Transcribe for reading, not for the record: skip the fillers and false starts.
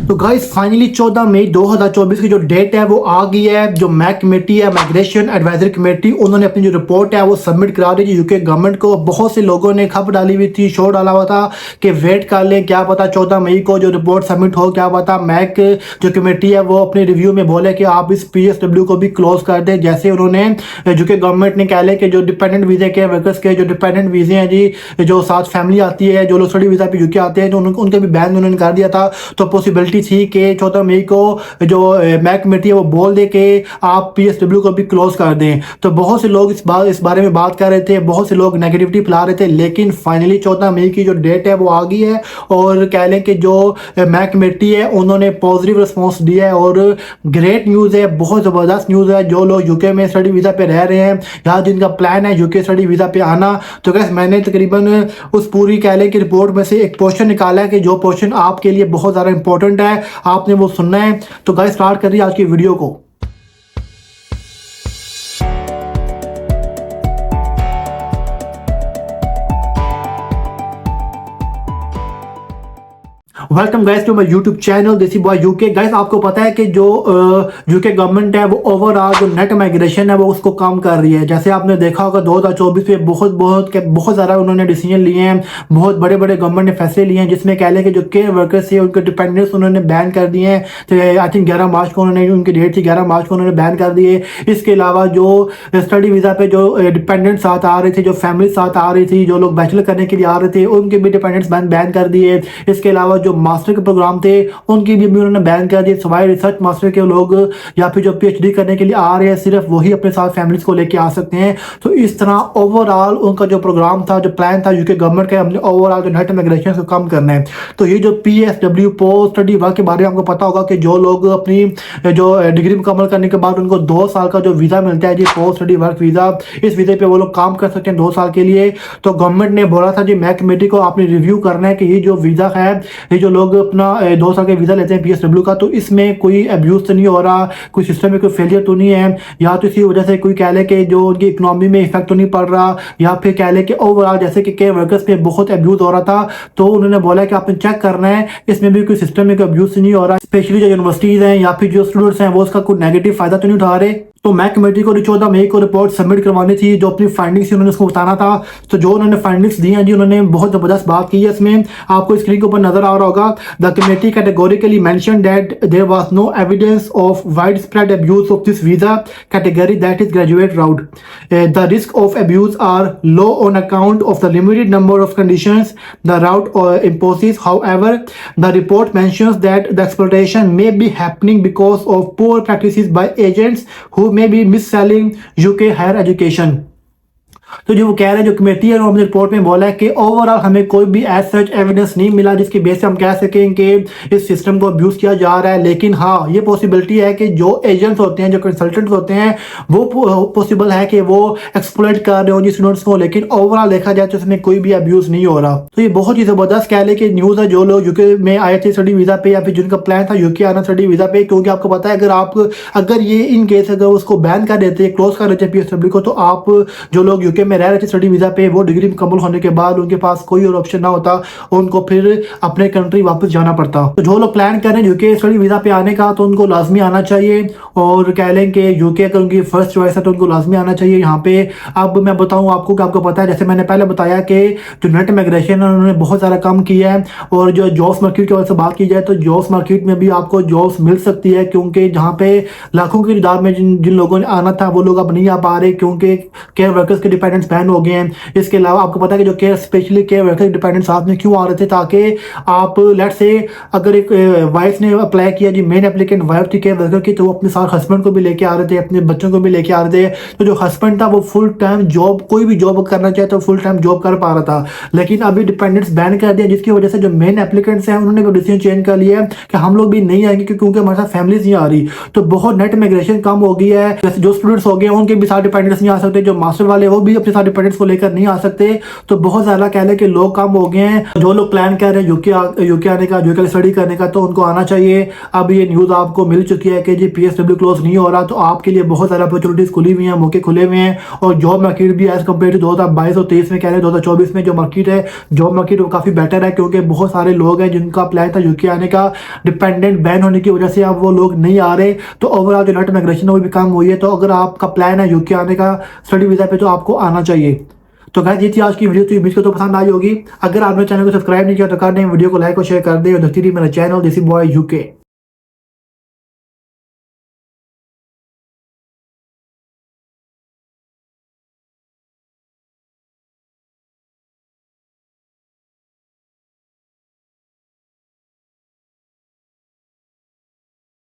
तो guys finally 14 मई 2024 की जो डेट है वो आ गई है। जो मैक कमेटी है, माइग्रेशन एडवाइजरी कमेटी, उन्होंने अपनी जो रिपोर्ट है वो सबमिट करा दी यूके गवर्नमेंट को। बहुत से लोगों ने खबर डाली हुई थी, शो डाला हुआ था कि वेट कर लें, क्या पता 14 मई को जो रिपोर्ट सबमिट हो, क्या पता मैक जो कमेटी है वो अपने रिव्यू में बोले कि आप इस PSW को भी क्लोज कर दें। जैसे उन्होंने यूके गवर्नमेंट ने कह लिया कि जो डिपेंडेंट वीजे के वर्कर्स के जो डिपेंडेंट वीजे हैं जी, जो साथ फैमिली आती है, जो लोग स्टडी वीजा पे यूके आते हैं, तो उनके भी बैन उन्होंने कर दिया था। तो पॉसिबिलिटी थी कि 14 मई को जो मैक कमेटी है वो बोल दे कि आप PSW को भी क्लोज कर दें। तो बहुत से लोग इस बारे में बात कर रहे थे, बहुत से लोग नेगेटिविटी फैला रहे थे, लेकिन फाइनली 14 मई की जो डेट है वो आ गई है। और कह लें कि जो मैक कमेटी है उन्होंने पॉजिटिव रिस्पॉन्स दिया है और ग्रेट न्यूज़ है, बहुत ज़बरदस्त न्यूज़ है। जो लोग यूके में स्टडी वीज़ा पे रह रहे हैं या जिनका प्लान है यूके स्टडी वीज़ा पे आना, तो गैस मैंने तकरीबन उस पूरी कह लें कि रिपोर्ट में से एक पोर्शन निकाला है कि जो पोर्शन आपके लिए बहुत ज़्यादा इंपॉर्टेंट है, आपने वो सुनना है। तो गाइस स्टार्ट करिए आज की वीडियो को। Welcome guys to my YouTube channel Desi boy UK. Guys आपको पता है कि जो यूके गवर्नमेंट है वो ओवरऑल जो नेट माइग्रेशन है वो उसको कम कर रही है। जैसे आपने देखा होगा 2024 में बहुत ज़्यादा उन्होंने डिसीजन लिए हैं, बहुत बड़े बड़े गवर्नमेंट ने फैसले लिए हैं, जिसमें कह लें कि जो केयर वर्कर्स थे उनके डिपेंडेंट्स उन्होंने बैन कर दिए हैं। तो आई थिंक 11 मार्च को उन्होंने, उनकी डेट थी 11 मार्च को उन्होंने बैन कर दिए। इसके अलावा जो स्टडी वीज़ा पे जो डिपेंडेंट्स साथ आ रहे थे, जो फैमिली साथ आ रही थी, जो लोग बैचलर करने के लिए आ रहे थे, उनके भी डिपेंडेंट्स बैन कर दिए। इसके अलावा जो मास्टर के प्रोग्राम थे उनकी भी उन्होंने बैन कर दिए। सवाई रिसर्च मास्टर के लोग या फिर जो PhD करने के लिए आ रहे हैं सिर्फ वही अपने साथ फैमिलीज को लेके आ सकते हैं। तो इस तरह ओवरऑल उनका जो प्रोग्राम था, जो प्लान था यूके गवर्नमेंट का, हमने ओवरऑल जो नेट माइग्रेशन को कम करना है। तो ये जो PSW पोस्ट स्टडी वर्क के बारे में आपको पता होगा कि जो लोग अपनी जो डिग्री मुकम्मल करने के बाद उनको 2 साल का जो वीज़ा मिलता है जी, पोस्ट स्टडी वर्क वीज़ा, इस वीज़े पे वो लोग काम कर सकते हैं 2 साल के लिए। तो गवर्नमेंट ने बोला था जी मैक कमेटी को आपने रिव्यू करना है कि ये जो वीज़ा है, ये जो लोग अपना 2 साल का वीज़ा लेते हैं PSW का, तो इसमें कोई अब्यूज़ तो नहीं हो रहा, कोई सिस्टम में कोई फेलियर तो नहीं है, या तो इसी वजह से कोई कह ले कि जो उनकी इकोनॉमी में इफेक्ट तो नहीं पड़ रहा, या फिर कह ले कि ओवरऑल जैसे कि केयर वर्कर्स पे बहुत अब्यूज़ हो रहा था। तो उन्होंने बोला कि आपने चेक करना है इसमें भी कोई सिस्टम में कोई अब्यूज़ नहीं हो रहा, स्पेशली जो यूनिवर्सिटीज़ हैं या फिर जो स्टूडेंट्स हैं वो उसका कोई नेगेटिव फ़ायदा तो नहीं उठा रहे। तो मैक कमेटी को 14 मई को रिपोर्ट सबमिट करवानी थी, जो अपनी फाइंडिंग्स थी उन्होंने उसको बताना था। तो जो उन्होंने फाइंडिंग्स दी हैं जी, उन्होंने बहुत ज़बरदस्त बात की है। इसमें आपको स्क्रीन के ऊपर नजर आ रहा होगा, the committee categorically mention that there was no evidence of widespread abuse of this visa category that is graduate route. The risk of abuse are low on account of the limited number of conditions the route imposes. However, the report mentions that the exploitation may be happening because of poor practices by agents who may be mis-selling UK higher education. तो जो वो कह रहे हैं, जो committee है उन्होंने report में बोला है कि ओवरऑल हमें कोई भी एज सच एविडेंस नहीं मिला जिसकी बेस से हम कह सकें कि इस सिस्टम को अब्यूज़ किया जा रहा है। लेकिन हाँ, ये पॉसिबिलिटी है कि जो एजेंट्स होते हैं, जो कंसल्टेंट्स होते हैं, वो पॉसिबल है कि वो एक्सप्लॉइट कर रहे हो जी स्टूडेंट्स को। लेकिन ओवरऑल देखा जाए तो इसमें कोई भी अब्यूज़ नहीं हो रहा। तो ये बहुत ही ज़बरदस्त कह लें कि न्यूज़ है। जो लोग यूके में आए थे स्टडी वीज़ा पे, या फिर जिनका प्लान था यूके आना स्टडी वीज़ा पे, क्योंकि आपको पता है अगर ये इन केस अगर उसको बैन कर देते, क्लोज कर देते PSW को, तो आप जो लोग यूके में रह रहे थे स्टडी वीज़ा पे, वो डिग्री मुकम्मल होने के बाद उनके पास कोई और ऑप्शन ना होता, उनको फिर अपने कंट्री वापस जाना पड़ता। तो जो लोग प्लान कर रहे हैं यूके स्टडी वीज़ा पे आने का, तो उनको लाजमी आना चाहिए। और कह लें कि यूके अगर उनकी फर्स्ट चॉइस है तो उनको लाजमी आना चाहिए यहाँ पे। अब मैं बताऊँ आपको कि आपको पता है, जैसे मैंने पहले बताया कि जो नेट माइग्रेशन है उन्होंने बहुत ज़्यादा कम किया है। और जो जॉब्स मार्केट की वजह से बात की जाए तो जॉब्स मार्केट में भी आपको जॉब्स मिल सकती है, क्योंकि जहाँ पे लाखों की तादाद में जिन लोगों ने आना था वो लोग अब नहीं आ पा रहे, क्योंकि केयर वर्कर्स के डिपेंडेंट्स बैन हो गए हैं। इसके अलावा आपको पता है कि जो स्पेशली केयर वर्कर डिपेंडेंट साथ में क्यों आ रहे थे, ताकि आप लेट से अगर एक वाइफ ने अप्लाई किया जी, मेन एप्लीकेंट वाइफ थी केयर वर्कर की, तो वो अपने साथ हस्बैंड को भी लेके आ रहे थे, अपने बच्चों को भी लेके आ रहे थे। तो जो हस्बैंड था वो फुल टाइम जॉब, कोई भी जॉब करना चाहे तो फुल टाइम जॉब कर पा रहा था। लेकिन अभी डिपेंडेंट्स बैन कर दिया, जिसकी वजह से जो मेन एप्लीकेंट्स हैं उन्होंने भी डिसीजन चेंज कर लिया है कि हम लोग भी नहीं आएंगे, क्योंकि हमारे साथ फैमिलीज नहीं आ रही। तो बहुत नेट माइग्रेशन कम हो गई है। जैसे जो स्टूडेंट्स हो गए उनके भी साथ डिपेंडेंट्स नहीं आ सकते, जो मास्टर वाले वो भी अपने साथ डिपेंडेंट्स को लेकर नहीं आ सकते। तो बहुत ज़्यादा कह लें कि लोग कम हो गए हैं। जो लोग प्लान कर रहे हैं यूके आने का, यूके स्टडी करने का, तो उनको आना चाहिए। अब ये न्यूज़ आपको मिल चुकी है कि जी PSW भी क्लोज नहीं हो रहा, तो आपके लिए बहुत सारे अपॉर्चुनिटीज खुली हुई हैं, मौके खुले हुए हैं। और जॉब मार्केट भी एज कम्पेयर टू 2022 और 23 में कह रहे हैं 2024 में जो मार्केट है, जॉब मार्केट वो काफ़ी बेटर है, क्योंकि बहुत सारे लोग हैं जिनका प्लान था यूके आने का, डिपेंडेंट बैन होने की वजह से अब वो लोग नहीं आ रहे। तो ओवरऑल जो नेट माइग्रेशन है वो भी कम हुई है। तो अगर आपका प्लान है यूके आने का स्टडी वीज़ा पे, तो आपको आना चाहिए। तो गाइस ये थी आज की वीडियो, तो उम्मीद को तो पसंद आई होगी। अगर आपने चैनल को सब्सक्राइब नहीं किया तो कर दें, वीडियो को लाइक और शेयर कर दें और देखते रहिए मेरा चैनल देसी बॉय यूके।